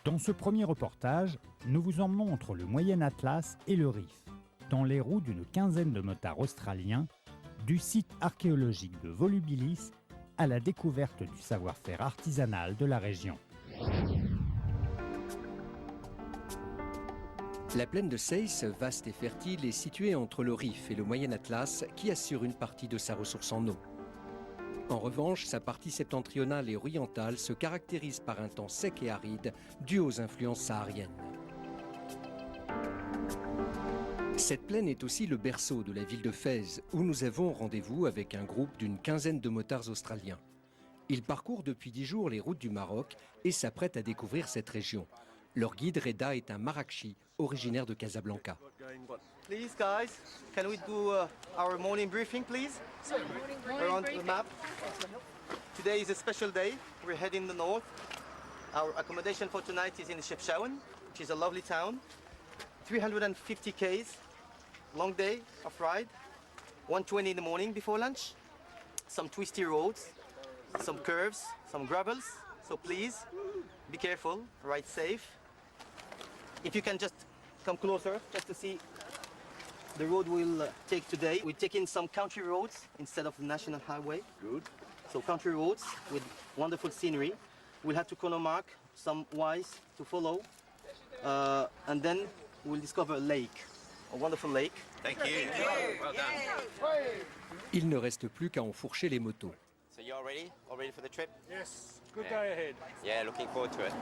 Dans ce premier reportage, nous vous emmenons entre le Moyen Atlas et le Rif, dans les roues d'une quinzaine de motards australiens, du site archéologique de Volubilis à la découverte du savoir-faire artisanal de la région. La plaine de Seyss, vaste et fertile, est située entre le Rif et le Moyen Atlas qui assure une partie de sa ressource en eau. En revanche, sa partie septentrionale et orientale se caractérise par un temps sec et aride dû aux influences sahariennes. Cette plaine est aussi le berceau de la ville de Fès, où nous avons rendez-vous avec un groupe d'une quinzaine de motards australiens. Ils parcourent depuis 10 jours les routes du Maroc et s'apprêtent à découvrir cette région. Leur guide Reda est un Marrakchi, originaire de Casablanca. Please guys, can we do our morning briefing please? Around the map. Today is a special day. We're heading in the north. Our accommodation for tonight is in Chefchaouen, which is a lovely town. 350 k's, long day of ride. 1:20 in the morning before lunch. Some twisty roads, some curves, some gravels. So please, be careful, ride safe. If you can just come closer, just to see the road we'll take today. We're taking some country roads instead of the national highway. Good. So country roads with wonderful scenery. We'll have to corner mark some wise to follow. And then we'll discover a lake, a wonderful lake. Thank you. Well done. Il ne reste plus qu'à enfourcher les motos. So you're ready? All ready for the trip? Yes, good day ahead. Yeah, looking forward to it.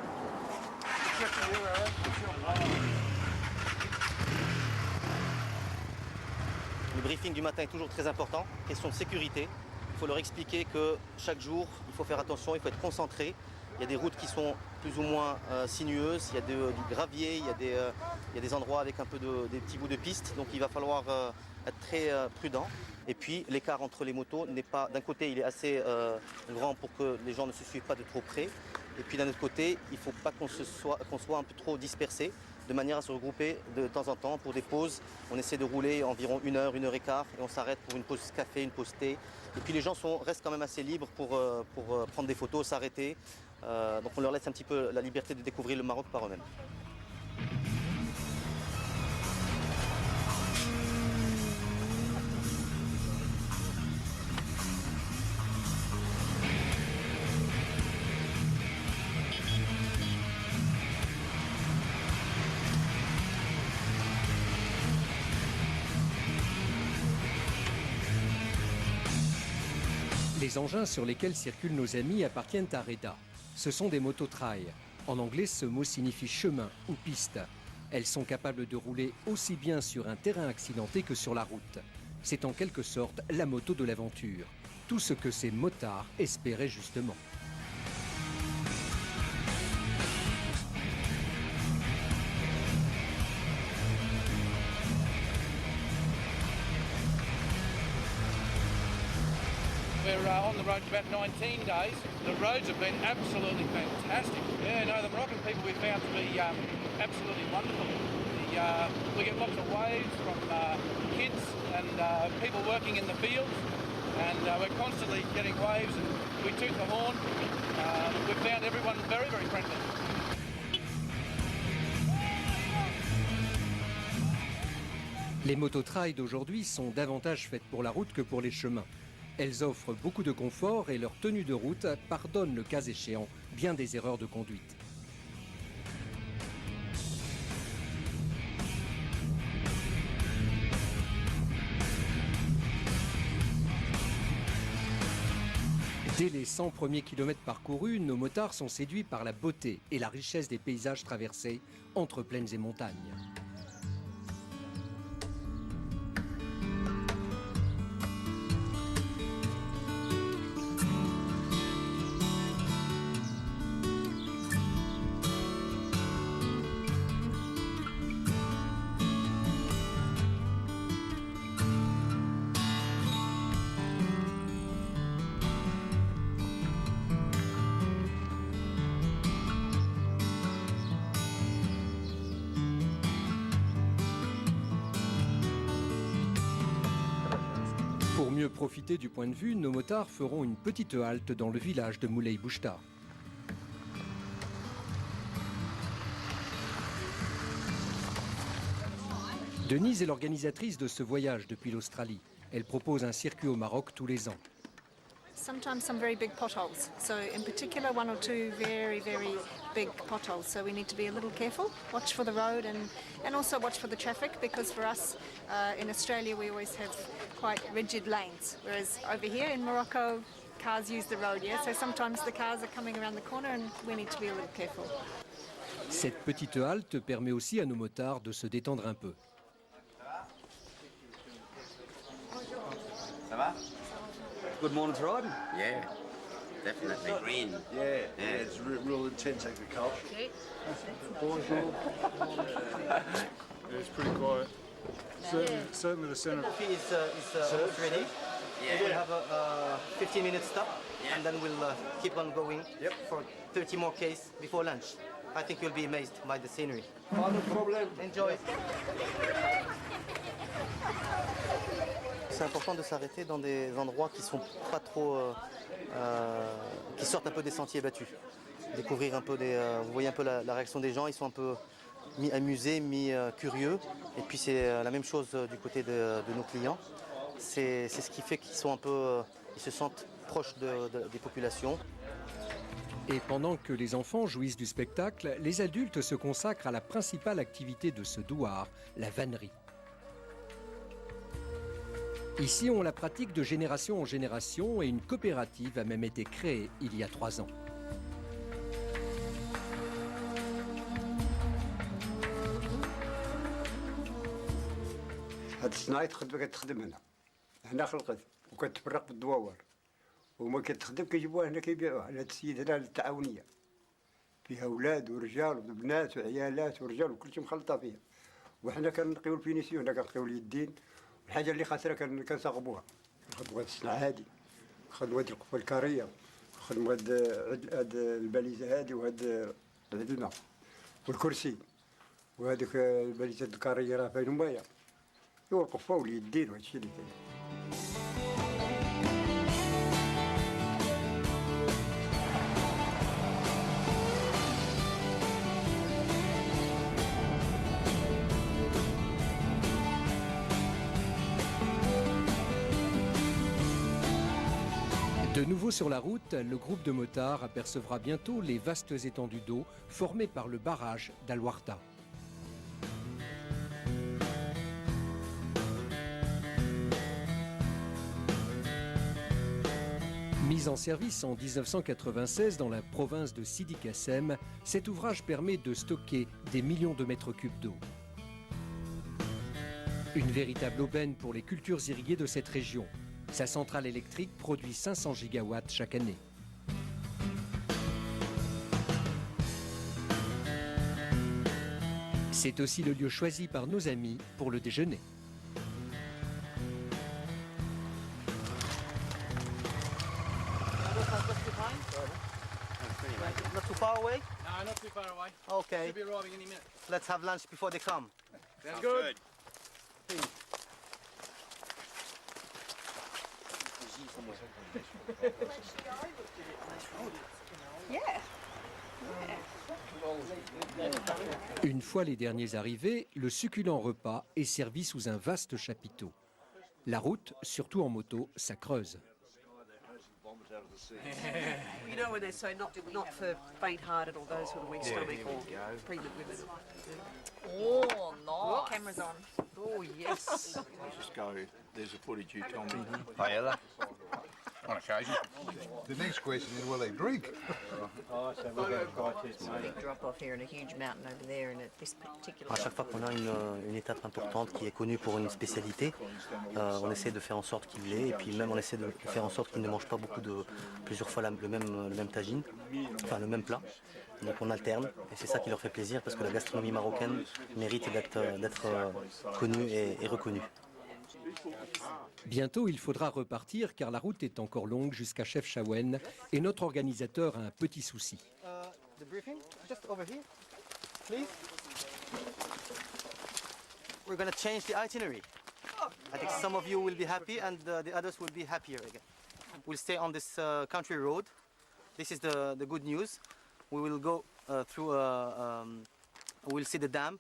Le briefing du matin est toujours très important. Question de sécurité. Il faut leur expliquer que chaque jour, il faut faire attention, il faut être concentré. Il y a des routes qui sont plus ou moins sinueuses, il y a du gravier, il y a des endroits avec un peu des petits bouts de piste. Donc il va falloir être très prudent. Et puis l'écart entre les motos n'est pas, d'un côté il est assez grand pour que les gens ne se suivent pas de trop près. Et puis d'un autre côté, il ne faut pas qu'on soit un peu trop dispersé, de manière à se regrouper de temps en temps pour des pauses. On essaie de rouler environ 1 heure, 1 heure et quart, et on s'arrête pour une pause café, une pause thé. Et puis les gens restent quand même assez libres pour prendre des photos, s'arrêter. Donc on leur laisse un petit peu la liberté de découvrir le Maroc par eux-mêmes. Les engins sur lesquels circulent nos amis appartiennent à Reda. Ce sont des mototrails. En anglais, ce mot signifie chemin ou piste. Elles sont capables de rouler aussi bien sur un terrain accidenté que sur la route. C'est en quelque sorte la moto de l'aventure. Tout ce que ces motards espéraient justement. We're on the road for about 19 days. The roads have been absolutely fantastic. Yeah, no, the Moroccan people we found to be absolutely wonderful. We get lots of waves from kids and people working in the fields, and we're constantly getting waves, and we toot the horn. We found everyone very, very friendly. Les mototrails d'aujourd'hui sont davantage faites pour la route que pour les chemins. Elles offrent beaucoup de confort et leur tenue de route pardonne le cas échéant bien des erreurs de conduite. Dès les 100 premiers kilomètres parcourus, nos motards sont séduits par la beauté et la richesse des paysages traversés entre plaines et montagnes. Pour mieux profiter du point de vue, nos motards feront une petite halte dans le village de Moulay Bouchta. Denise est l'organisatrice de ce voyage depuis l'Australie. Elle propose un circuit au Maroc tous les ans. Sometimes some very big potholes. So in particular, one or two very, very big potholes. So we need to be a little careful, watch for the road and also watch for the traffic, because for us in Australia we always have quite rigid lanes, whereas over here in Morocco cars use the road, yeah? So sometimes the cars are coming around the corner and we need to be a little careful. Cette petite halte permet aussi à nos motards de se détendre un peu. Ça va? Good morning to riding. Yeah, definitely. Green. Yeah, it's real intense agriculture. It's pretty quiet. Certainly the centre. Coffee is almost ready. Yeah. We'll have a 15-minute stop, Yeah. and then we'll keep on going for 30 more Ks before lunch. I think you'll be amazed by the scenery. Pas de problème. Enjoy. C'est important de s'arrêter dans des endroits qui sont pas trop, qui sortent un peu des sentiers battus. Découvrir un peu vous voyez un peu la réaction des gens, ils sont un peu mi-amusés, mi-curieux. Et puis c'est la même chose du côté de nos clients. C'est ce qui fait qu'ils sont un peu, ils se sentent proches des populations. Et pendant que les enfants jouissent du spectacle, les adultes se consacrent à la principale activité de ce douar, la vannerie. Ici, on la pratique de génération en génération et une coopérative a même été créée il y a 3 ans. هاد الصناعي كتخدم هنا. هنا خلقت وكتفرق بالدواور. وما كتخدم كيجيبوها هنا كيبيعوها على هاد السيد هنا للتعاونية. فيها أولاد ورجال وبنات وعيالات ورجال وكلشي مخلطة فيها. وحنا كنقيو الفينيسيو هنا كنقيو اليدين. الحاجة اللي خاسرة كنصاغبوها. نخدمو هاد الصناعة هادي. نخدمو هاد القفة الكارية. نخدمو هاد الباليزة هادي وهاد الماء. والكرسي. وهاديك الباليزة الكارية راه فيهم مايا. القفة واليدين وهادشي اللي كاين. De nouveau sur la route, le groupe de motards apercevra bientôt les vastes étendues d'eau formées par le barrage d'Al Warta. Mis en service en 1996 dans la province de Sidi Kassem, cet ouvrage permet de stocker des millions de mètres cubes d'eau. Une véritable aubaine pour les cultures irriguées de cette région. Sa centrale électrique produit 500 gigawatts chaque année. C'est aussi le lieu choisi par nos amis pour le déjeuner. Not too far away? No, not too far away. Okay. Should be arriving any minute. Let's have lunch before they come. Sounds good. Une fois les derniers arrivés, le succulent repas est servi sous un vaste chapiteau. La route, surtout en moto, ça creuse. You know when they say not for faint-hearted or those with a weak stomach or pregnant women. Oh, nice. Camera's on. Oh yes. Just go, there's the footage you told me. Paella. On occasion. The next question is, will they drink? Big drop off here and a huge mountain over there, and at this particular. À chaque fois qu'on a une étape importante qui est connue pour une spécialité, on essaie de faire en sorte qu'il l'ait, et puis même on essaie de faire en sorte qu'il ne mange pas plusieurs fois le même tagine, enfin le même plat. Donc on alterne, et c'est ça qui leur fait plaisir, parce que la gastronomie marocaine mérite d'être connue et reconnue. Bientôt, il faudra repartir car la route est encore longue jusqu'à Chefchaouen et notre organisateur a un petit souci. The briefing, just over here, please. We're going to change the itinerary. I think some of you will be happy and the others will be happier again. We'll stay on this country road. This is the good news. We will go through, we'll see the dam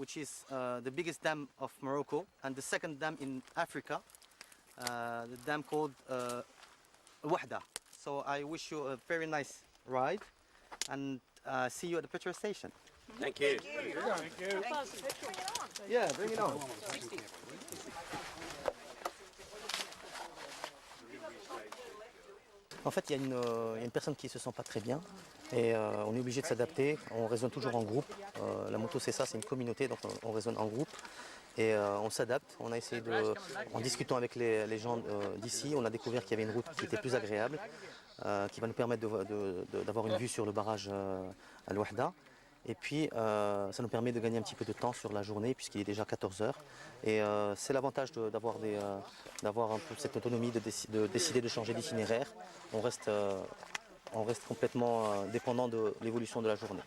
which is the biggest dam of Morocco and the second dam in Africa, the dam called Wahda. So I wish you a very nice ride and see you at the petrol station. Thank you. Yeah, bring it on. En fait, il y a une personne qui ne se sent pas très bien et on est obligé de s'adapter. On raisonne toujours en groupe. La moto, c'est ça, c'est une communauté, donc on raisonne en groupe et on s'adapte. On a essayé en discutant avec les gens d'ici, on a découvert qu'il y avait une route qui était plus agréable, qui va nous permettre d'avoir une vue sur le barrage Al-Wahda. Et puis, ça nous permet de gagner un petit peu de temps sur la journée, puisqu'il est déjà 14 heures. Et c'est l'avantage d'avoir un peu cette autonomie, de décider de changer d'itinéraire. On reste complètement dépendant de l'évolution de la journée.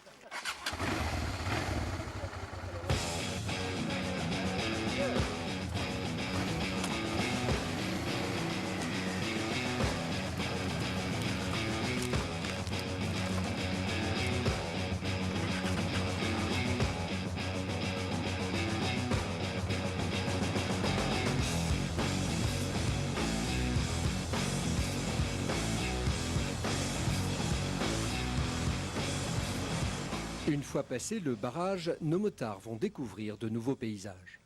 Une fois passé le barrage, nos motards vont découvrir de nouveaux paysages.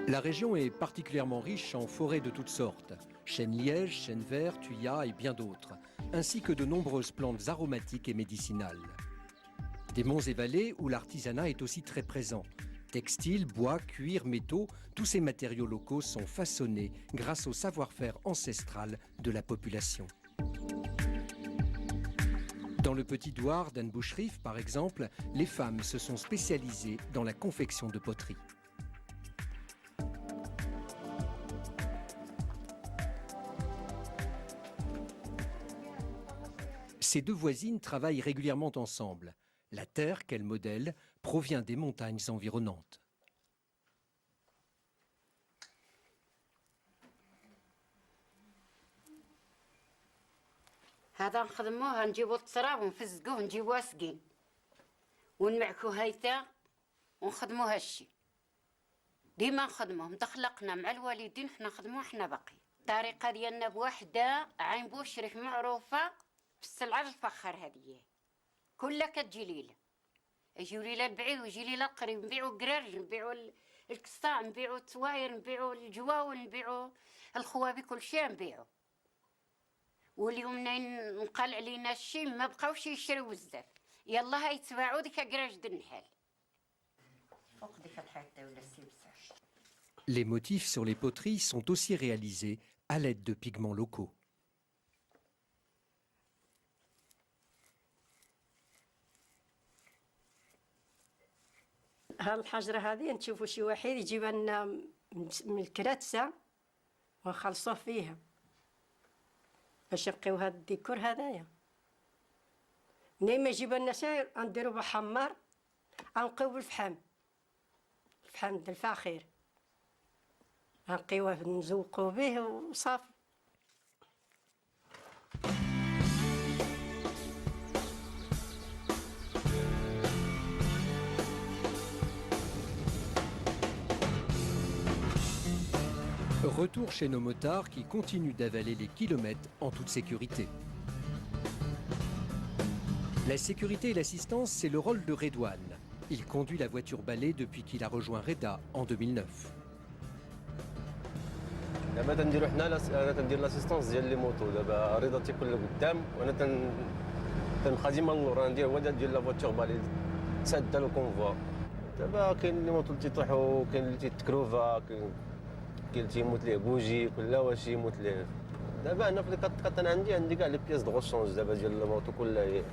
La région est particulièrement riche en forêts de toutes sortes, chênes-lièges, chênes verts, thuyas et bien d'autres, ainsi que de nombreuses plantes aromatiques et médicinales. Des monts et vallées où l'artisanat est aussi très présent. Textiles, bois, cuir, métaux, tous ces matériaux locaux sont façonnés grâce au savoir-faire ancestral de la population. Dans le petit douar d'Anne Boucherif, par exemple, les femmes se sont spécialisées dans la confection de poteries. Ces deux voisines travaillent régulièrement ensemble. La terre qu'elles modèlent provient des montagnes environnantes. هذا نخدموها نجيبو التراب ونفزقوه نجيبوها سقين ونمعكو هيتا ونخدمو هالشي ديما نخدموه متخلقنا مع الوالدين حنا نخدموه حنا باقي الطريقه ديالنا بوحده عين بوشريف معروفه في السلعه الفخر هذه كلها كتجي ليله يجيو ليله البعيد ويجي ليله القريب نبيعو قرارج نبيعو الكسطا نبيعو التواير نبيعو الجواول نبيعو الخوابي كل شيء نبيعو واليوم منين نقال علينا الشيء ما بقاوش يشريو بزاف يلا يتباعوا ديك قراج د النحال فوق ديك الحيطه ولا السبسه. Les motifs sur les poteries sont aussi réalisés à l'aide de pigments locaux. هالحجرة هذه نشوفوا شي واحد يجيب لنا من الكراتسة ونخلصوه فيها باش نبقيو هاد الديكور هذايا. منين ما يجيب لنا شي نديرو بحمار نقيو بالفحم الفحم د الفاخر نقيوه نزوقو به وصافي. Retour chez nos motards qui continuent d'avaler les kilomètres en toute sécurité. La sécurité et l'assistance, c'est le rôle de Redouane. Il conduit la voiture balai depuis qu'il a rejoint Reda en 2009. دابا تنديرو حنا انا تندير لاسيستونس ديال لي موطو دابا رضا تيكون لقدام وانا تنخدم من اللور ندير هو ديال لا فواتور بالي تسد لو كونفوا. دابا كاين لي موطو تيطيحوا كاين اللي تيتكروفا كاين اللي تيموت ليه بوجي كلها واش يموت ليه. دابا هنا في الكات عندي كاع لي بياس دو غوشونج دابا ديال الموطو كلها.